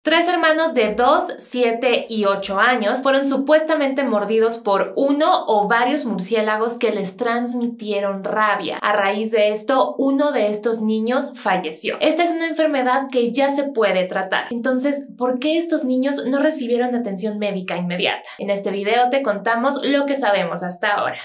Tres hermanos de 2, 7 y 8 años fueron supuestamente mordidos por uno o varios murciélagos que les transmitieron rabia. A raíz de esto, uno de estos niños falleció. Esta es una enfermedad que ya se puede tratar. Entonces, ¿por qué estos niños no recibieron atención médica inmediata? En este video te contamos lo que sabemos hasta ahora.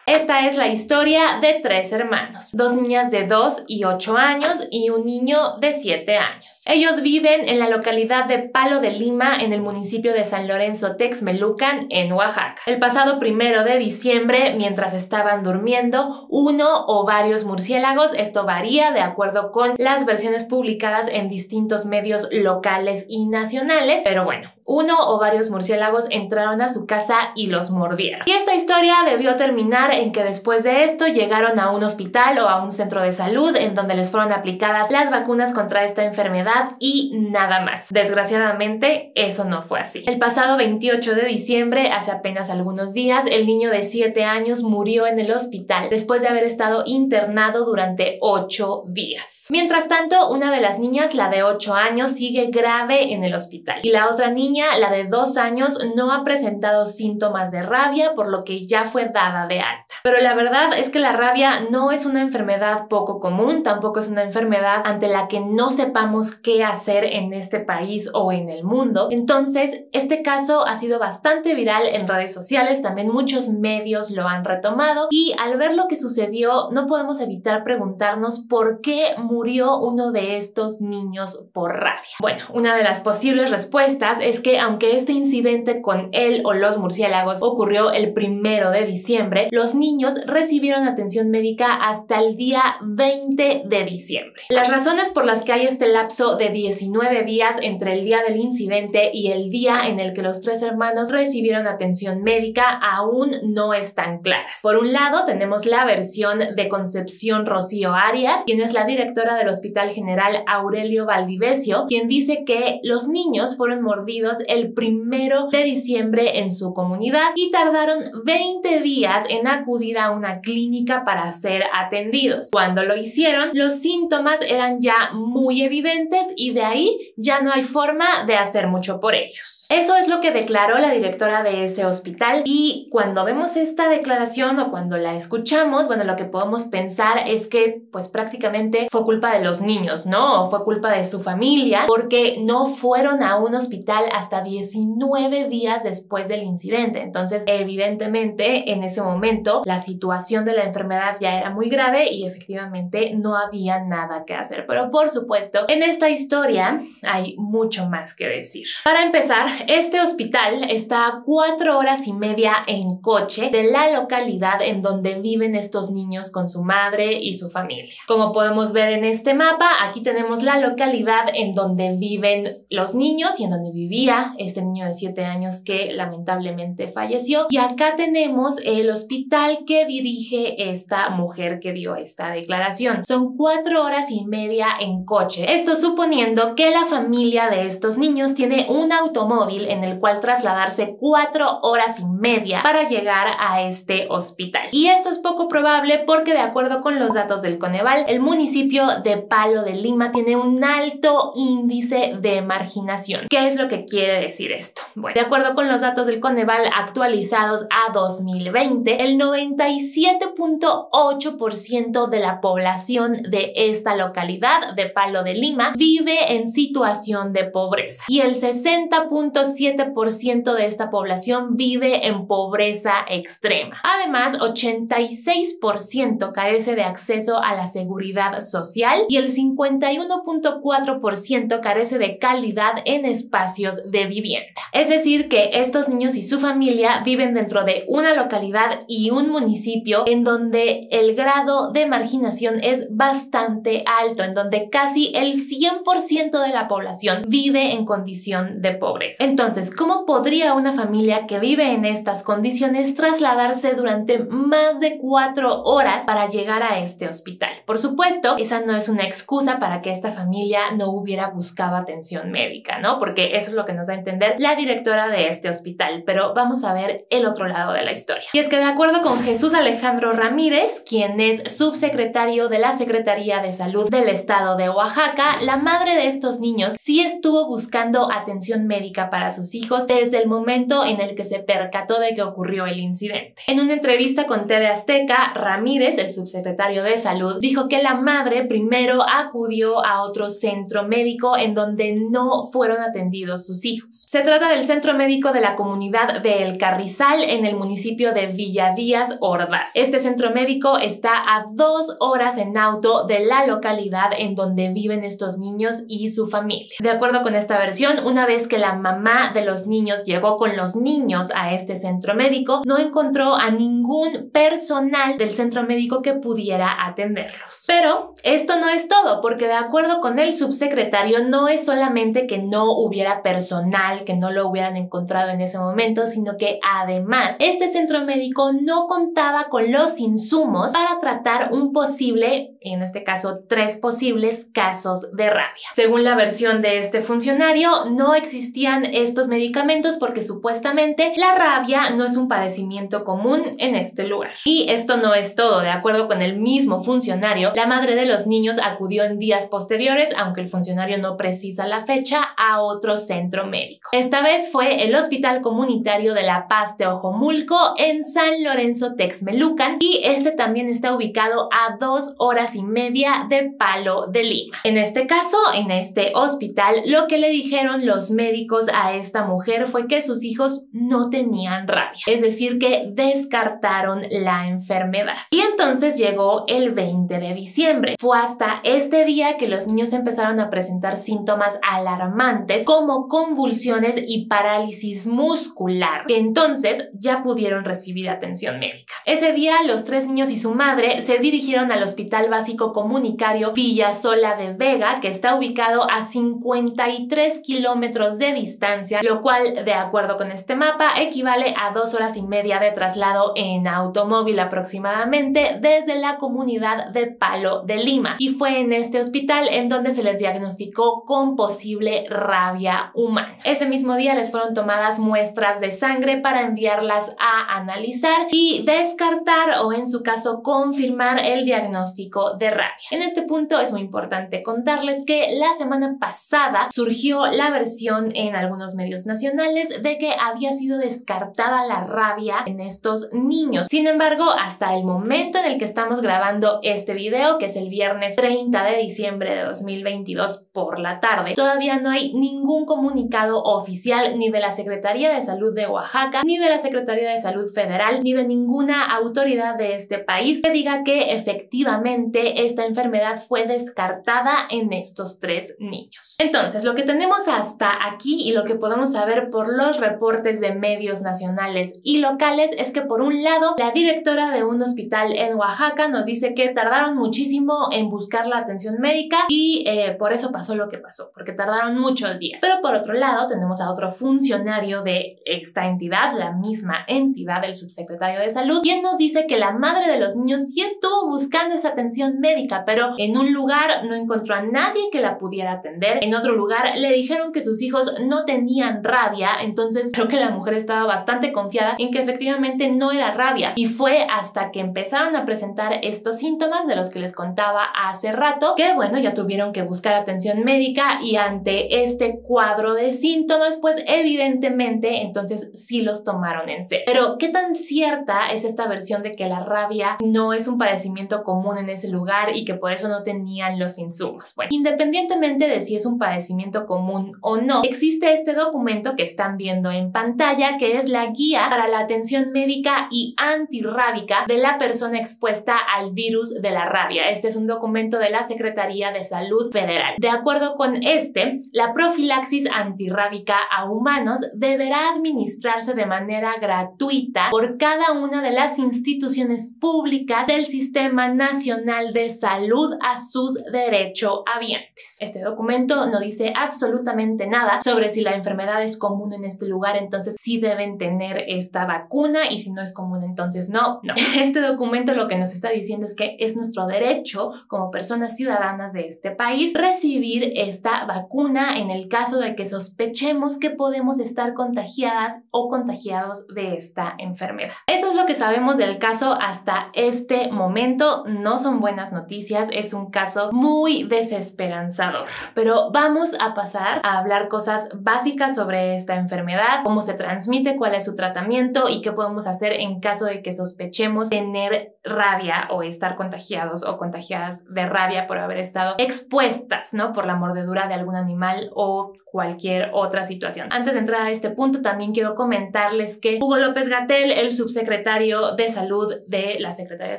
Esta es la historia de tres hermanos, dos niñas de 2 y 8 años y un niño de 7 años. Ellos viven en la localidad de Palo de Lima, en el municipio de San Lorenzo Texmelucan, en Oaxaca. El pasado 1 de diciembre, mientras estaban durmiendo, uno o varios murciélagos, esto varía de acuerdo con las versiones publicadas en distintos medios locales y nacionales, pero bueno, uno o varios murciélagos entraron a su casa y los mordieron. Y esta historia debió terminar en que después de esto llegaron a un hospital o a un centro de salud en donde les fueron aplicadas las vacunas contra esta enfermedad y nada más. Desgraciadamente, eso no fue así. El pasado 28 de diciembre, hace apenas algunos días, el niño de 7 años murió en el hospital después de haber estado internado durante 8 días. Mientras tanto, una de las niñas, la de 8 años, sigue grave en el hospital y la otra niña, la de 2 años, no ha presentado síntomas de rabia, por lo que ya fue dada de alta. Pero la verdad es que la rabia no es una enfermedad poco común, tampoco es una enfermedad ante la que no sepamos qué hacer en este país o en el mundo. Entonces, este caso ha sido bastante viral en redes sociales, también muchos medios lo han retomado y al ver lo que sucedió no podemos evitar preguntarnos por qué murió uno de estos niños por rabia. Bueno, una de las posibles respuestas es que aunque este incidente con él o los murciélagos ocurrió el 1 de diciembre, los niños recibieron atención médica hasta el día 20 de diciembre. Las razones por las que hay este lapso de 19 días entre el día del incidente y el día en el que los tres hermanos recibieron atención médica aún no están claras. Por un lado, tenemos la versión de Concepción Rocío Arias, quien es la directora del Hospital General Aurelio Valdivieso, quien dice que los niños fueron mordidos el 1 de diciembre en su comunidad y tardaron 20 días en acudir a una clínica para ser atendidos. Cuando lo hicieron, los síntomas eran ya muy evidentes y de ahí ya no hay forma de hacer mucho por ellos. Eso es lo que declaró la directora de ese hospital y cuando vemos esta declaración o cuando la escuchamos, bueno, lo que podemos pensar es que pues prácticamente fue culpa de los niños, ¿no? O fue culpa de su familia porque no fueron a un hospital hasta 19 días después del incidente. Entonces, evidentemente, en ese momento, la situación de la enfermedad ya era muy grave y efectivamente no había nada que hacer. Pero por supuesto, en esta historia hay mucho más que decir. Para empezar, este hospital está a 4 horas y media en coche de la localidad en donde viven estos niños con su madre y su familia. Como podemos ver en este mapa, aquí tenemos la localidad en donde viven los niños y en donde vivía este niño de 7 años que lamentablemente falleció. Y acá tenemos el hospital que dirige esta mujer que dio esta declaración. Son 4 horas y media en coche. Esto suponiendo que la familia de estos niños tiene un automóvil en el cual trasladarse 4 horas y media para llegar a este hospital. Y eso es poco probable porque de acuerdo con los datos del Coneval, el municipio de Palo de Lima tiene un alto índice de marginación. ¿Qué es lo que quiere decir esto? Bueno, de acuerdo con los datos del Coneval actualizados a 2020, el 97.8% de la población de esta localidad de Palo de Lima vive en situación de pobreza y el 60.7% de esta población vive en pobreza extrema. Además, 86% carece de acceso a la seguridad social y el 51.4% carece de calidad en espacios de vivienda. Es decir, que estos niños y su familia viven dentro de una localidad y un municipio en donde el grado de marginación es bastante alto, en donde casi el 100% de la población vive en condición de pobreza. Entonces, ¿cómo podría una familia que vive en estas condiciones trasladarse durante más de 4 horas para llegar a este hospital? Por supuesto, esa no es una excusa para que esta familia no hubiera buscado atención médica, ¿no? Porque eso es lo que nos da a entender la directora de este hospital, pero vamos a ver el otro lado de la historia. Y es que de acuerdo con con Jesús Alejandro Ramírez, quien es subsecretario de la Secretaría de Salud del Estado de Oaxaca. La madre de estos niños sí estuvo buscando atención médica para sus hijos desde el momento en el que se percató de que ocurrió el incidente. En una entrevista con TV Azteca, Ramírez, el subsecretario de Salud, dijo que la madre primero acudió a otro centro médico en donde no fueron atendidos sus hijos. Se trata del Centro Médico de la Comunidad de El Carrizal en el municipio de Villadías Ordaz. Este centro médico está a 2 horas en auto de la localidad en donde viven estos niños y su familia. De acuerdo con esta versión, una vez que la mamá de los niños llegó con los niños a este centro médico, no encontró a ningún personal del centro médico que pudiera atenderlos. Pero esto no es todo, porque de acuerdo con el subsecretario, no es solamente que no hubiera personal, que no lo hubieran encontrado en ese momento, sino que además este centro médico no contaba con los insumos para tratar un posible, en este caso 3 posibles casos de rabia. Según la versión de este funcionario, no existían estos medicamentos porque supuestamente la rabia no es un padecimiento común en este lugar. Y esto no es todo. De acuerdo con el mismo funcionario, la madre de los niños acudió en días posteriores, aunque el funcionario no precisa la fecha, a otro centro médico. Esta vez fue el Hospital Comunitario de La Paz de Ojomulco en San Lorenzo Texmelucan, y este también está ubicado a 2 horas y media de Palo de Lima. En este caso, en este hospital, lo que le dijeron los médicos a esta mujer fue que sus hijos no tenían rabia, es decir, que descartaron la enfermedad. Y entonces llegó el 20 de diciembre. Fue hasta este día que los niños empezaron a presentar síntomas alarmantes como convulsiones y parálisis muscular, que entonces ya pudieron recibir atención médica. Ese día, los 3 niños y su madre se dirigieron al Hospital Básico Comunitario Villasola de Vega, que está ubicado a 53 kilómetros de distancia, lo cual, de acuerdo con este mapa, equivale a 2 horas y media de traslado en automóvil aproximadamente desde la comunidad de Palo de Lima. Y fue en este hospital en donde se les diagnosticó con posible rabia humana. Ese mismo día les fueron tomadas muestras de sangre para enviarlas a analizar y descartar, o en su caso confirmar, el diagnóstico de rabia. En este punto es muy importante contarles que la semana pasada surgió la versión en algunos medios nacionales de que había sido descartada la rabia en estos niños. Sin embargo, hasta el momento en el que estamos grabando este video, que es el viernes 30 de diciembre de 2022 por la tarde, todavía no hay ningún comunicado oficial ni de la Secretaría de Salud de Oaxaca, ni de la Secretaría de Salud Federal, ni de ninguna autoridad de este país que diga que efectivamente esta enfermedad fue descartada en estos 3 niños. Entonces, lo que tenemos hasta aquí y lo que podemos saber por los reportes de medios nacionales y locales es que, por un lado, la directora de un hospital en Oaxaca nos dice que tardaron muchísimo en buscar la atención médica y por eso pasó lo que pasó, porque tardaron muchos días. Pero por otro lado, tenemos a otro funcionario de esta entidad, la misma entidad del subsecretario de Salud, quien nos dice que la madre de los niños sí estuvo buscando esa atención médica, pero en un lugar no encontró a nadie que la pudiera atender. En otro lugar le dijeron que sus hijos no tenían rabia, entonces creo que la mujer estaba bastante confiada en que efectivamente no era rabia, y fue hasta que empezaron a presentar estos síntomas de los que les contaba hace rato que, bueno, ya tuvieron que buscar atención médica, y ante este cuadro de síntomas, pues evidentemente entonces sí los tomaron en serio. Pero ¿qué tan cierta es esta versión de que la rabia no es un padecimiento común en ese lugar y que por eso no tenían los insumos? Bueno, independientemente de si es un padecimiento común o no, existe este documento que están viendo en pantalla, que es la guía para la atención médica y antirrábica de la persona expuesta al virus de la rabia. Este es un documento de la Secretaría de Salud Federal. De acuerdo con este, la profilaxis antirrábica a humanos deberá administrarse de manera gratuita por cada una de las instituciones públicas del Sistema Nacional de Salud a sus derechohabientes. Este documento no dice absolutamente nada sobre si la enfermedad es común en este lugar, entonces sí deben tener esta vacuna, y si no es común, entonces no. Este documento lo que nos está diciendo es que es nuestro derecho como personas ciudadanas de este país recibir esta vacuna en el caso de que sospechemos que podemos estar contagiadas o contagiados de esta enfermedad. Eso es es lo que sabemos del caso hasta este momento. No son buenas noticias, es un caso muy desesperanzador. Pero vamos a pasar a hablar cosas básicas sobre esta enfermedad, cómo se transmite, cuál es su tratamiento y qué podemos hacer en caso de que sospechemos tener rabia o estar contagiados o contagiadas de rabia por haber estado expuestas, ¿no?, por la mordedura de algún animal o cualquier otra situación. Antes de entrar a este punto, también quiero comentarles que Hugo López-Gatell, el subsecretario de Salud de la Secretaría de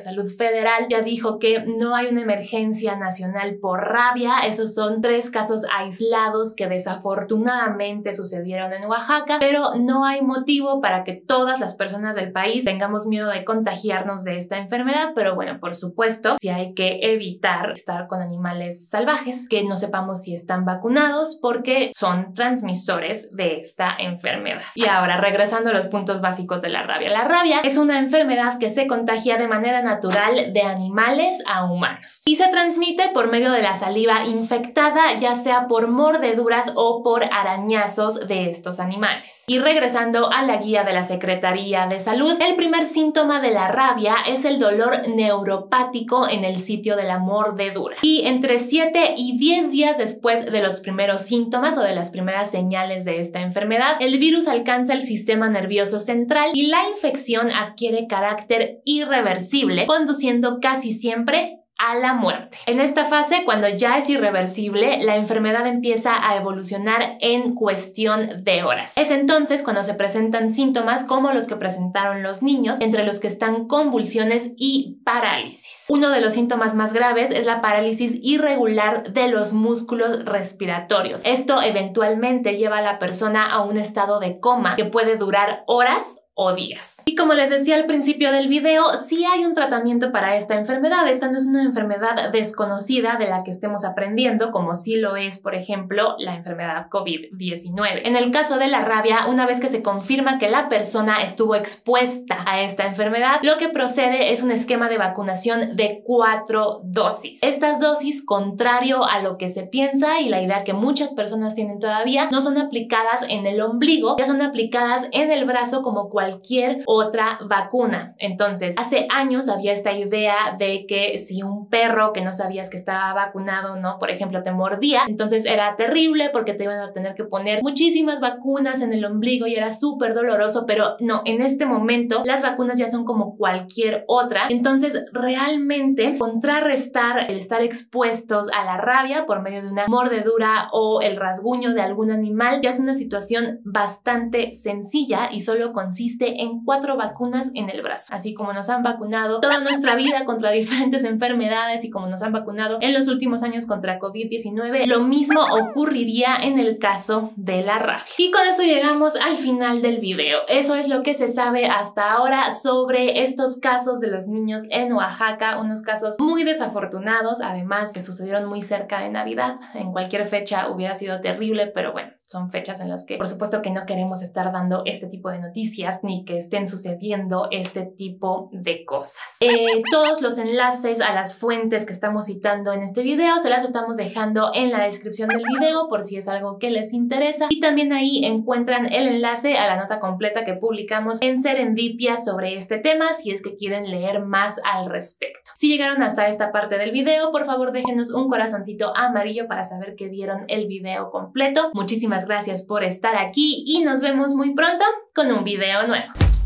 Salud Federal, ya dijo que no hay una emergencia nacional por rabia. Esos son 3 casos aislados que desafortunadamente sucedieron en Oaxaca, pero no hay motivo para que todas las personas del país tengamos miedo de contagiarnos de esta enfermedad. Pero bueno, por supuesto, sí hay que evitar estar con animales salvajes que no sepamos si están vacunados, porque son transmisores de esta enfermedad. Y ahora, regresando a los puntos básicos de la rabia. La rabia es una enfermedad que se contagia de manera natural de animales a humanos y se transmite por medio de la saliva infectada, ya sea por mordeduras o por arañazos de estos animales. Y regresando a la guía de la Secretaría de Salud, el primer síntoma de la rabia es el dolor neuropático en el sitio de la mordedura. Y entre 7 y 10 días después de los primeros síntomas o de las primeras señales de esta enfermedad, el virus alcanza el sistema nervioso central y la infección adquiere carácter irreversible, conduciendo casi siempre a la muerte. En esta fase, cuando ya es irreversible, la enfermedad empieza a evolucionar en cuestión de horas. Es entonces cuando se presentan síntomas como los que presentaron los niños, entre los que están convulsiones y parálisis. Uno de los síntomas más graves es la parálisis irregular de los músculos respiratorios. Esto eventualmente lleva a la persona a un estado de coma que puede durar horas o días. Y como les decía al principio del video, sí hay un tratamiento para esta enfermedad. Esta no es una enfermedad desconocida de la que estemos aprendiendo, como sí lo es, por ejemplo, la enfermedad COVID-19. En el caso de la rabia, una vez que se confirma que la persona estuvo expuesta a esta enfermedad, lo que procede es un esquema de vacunación de 4 dosis. Estas dosis, contrario a lo que se piensa y la idea que muchas personas tienen todavía, no son aplicadas en el ombligo, ya son aplicadas en el brazo como cualquier otra vacuna. Entonces, hace años había esta idea de que si un perro que no sabías que estaba vacunado, ¿no?, por ejemplo, te mordía, entonces era terrible porque te iban a tener que poner muchísimas vacunas en el ombligo y era súper doloroso, pero no, en este momento las vacunas ya son como cualquier otra. Entonces, realmente contrarrestar el estar expuestos a la rabia por medio de una mordedura o el rasguño de algún animal ya es una situación bastante sencilla y solo consiste en 4 vacunas en el brazo. Así como nos han vacunado toda nuestra vida contra diferentes enfermedades y como nos han vacunado en los últimos años contra COVID-19, lo mismo ocurriría en el caso de la rabia. Y con esto llegamos al final del video. Eso es lo que se sabe hasta ahora sobre estos casos de los niños en Oaxaca, unos casos muy desafortunados, además que sucedieron muy cerca de Navidad. En cualquier fecha hubiera sido terrible, pero bueno, son fechas en las que por supuesto que no queremos estar dando este tipo de noticias ni que estén sucediendo este tipo de cosas. Todos los enlaces a las fuentes que estamos citando en este video se las estamos dejando en la descripción del video por si es algo que les interesa, y también ahí encuentran el enlace a la nota completa que publicamos en Serendipia sobre este tema si es que quieren leer más al respecto. Si llegaron hasta esta parte del video, por favor déjenos un corazoncito amarillo para saber que vieron el video completo. Muchísimas gracias por estar aquí y nos vemos muy pronto con un video nuevo.